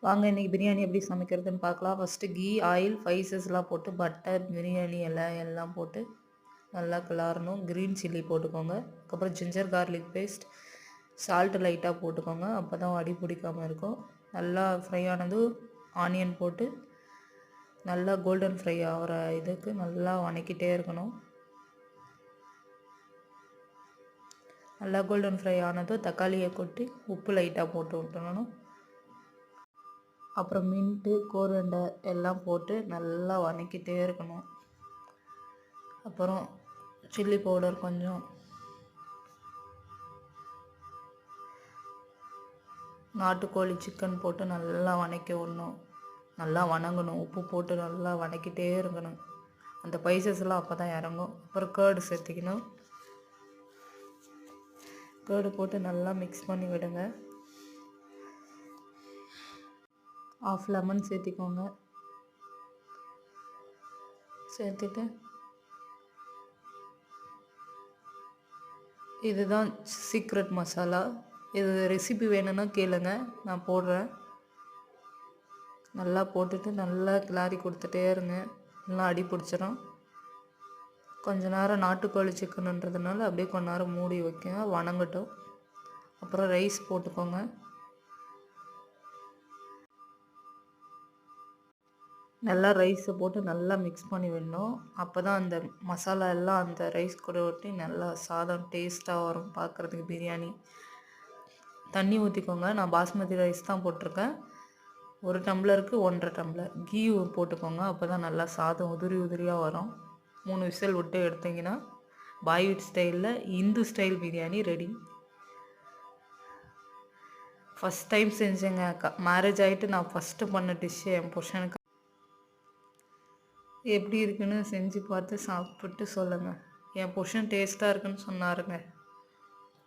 வாங்க இன்றைக்கி பிரியாணி எப்படி சமைக்கிறதுன்னு பார்க்கலாம். ஃபஸ்ட்டு கீ, ஆயில், ஸ்பைசஸ்லாம் போட்டு பட்டர், பிரியாணி இலை எல்லாம் போட்டு நல்லா கிளறணும். க்ரீன் சில்லி போட்டுக்கோங்க. அதுக்கப்புறம் ஜிஞ்சர் கார்லிக் பேஸ்ட், சால்ட்டு லைட்டாக போட்டுக்கோங்க. அப்போ தான் அடி பிடிக்காமல் இருக்கும். நல்லா ஃப்ரை ஆனது ஆனியன் போட்டு நல்லா கோல்டன் ஃப்ரை ஆகிற இதுக்கு நல்லா வணக்கிட்டே இருக்கணும். நல்லா கோல்டன் ஃப்ரை ஆனதும் தக்காளியை கொட்டி உப்பு லைட்டாக போட்டு விட்டுறணும். அப்புறம் மின்ட்டு, கோரியண்டர் எல்லாம் போட்டு நல்லா வதக்கிட்டே இருக்கணும். அப்புறம் சில்லி பவுடர் கொஞ்சம், நாட்டுக்கோழி சிக்கன் போட்டு நல்லா வதக்கி விடணும். நல்லா வணங்கணும். உப்பு போட்டு நல்லா வதக்கிட்டே இருக்கணும். அந்த ஸ்பைசஸ்லாம் அப்போ தான் இறங்கும். அப்புறம் கேர்டு சேர்த்திக்கணும். கேர்டு போட்டு நல்லா மிக்ஸ் பண்ணி விடுங்க. ½ லெமன் சேர்த்திக்கோங்க. சேர்த்துட்டு இதுதான் சீக்ரெட் மசாலா. இது ரெசிபி வேணும்னா கேளுங்க, நான் போடுறேன். நல்லா போட்டுட்டு நல்லா கிளறி கொடுத்துட்டே இருங்க. நல்லா அடி பிடிச்சிடும். கொஞ்ச நேரம் நாட்டுக்கோழி சிக்கனுன்றதுனால அப்படியே கொஞ்ச நேரம் மூடி வைக்கங்க, வணங்கட்டும். அப்புறம் ரைஸ் போட்டுக்கோங்க. நல்லா ரைஸை போட்டு நல்லா மிக்ஸ் பண்ணி விடணும். அப்போ தான் அந்த மசாலா எல்லாம் அந்த ரைஸ் கூட ஒட்டி நல்லா சாதம் டேஸ்ட்டாக வரும் பார்க்குறதுக்கு பிரியாணி. தண்ணி ஊற்றிக்கோங்க. நான் பாஸ்மதி ரைஸ் தான் போட்டிருக்கேன். 1 டம்ளருக்கு 1½ டம்ளர் கீ போட்டுக்கோங்க. அப்போ தான் நல்லா சாதம் உதிரி உதிரியாக வரும். 3 விசில் விட்டு எடுத்திங்கன்னா பாய்வீட் ஸ்டைலில் இந்து style biryani ready. First time செஞ்சேங்க. மேரேஜ் ஆகிட்டு நான் ஃபஸ்ட்டு பண்ண டிஷ்ஷு என் புருஷனுக்கு. எப்படி இருக்குன்னு செஞ்சு பார்த்து சாப்பிட்டு சொல்லுங்கள். என் புருஷன் டேஸ்ட்டாக இருக்குன்னு சொன்னாருங்க.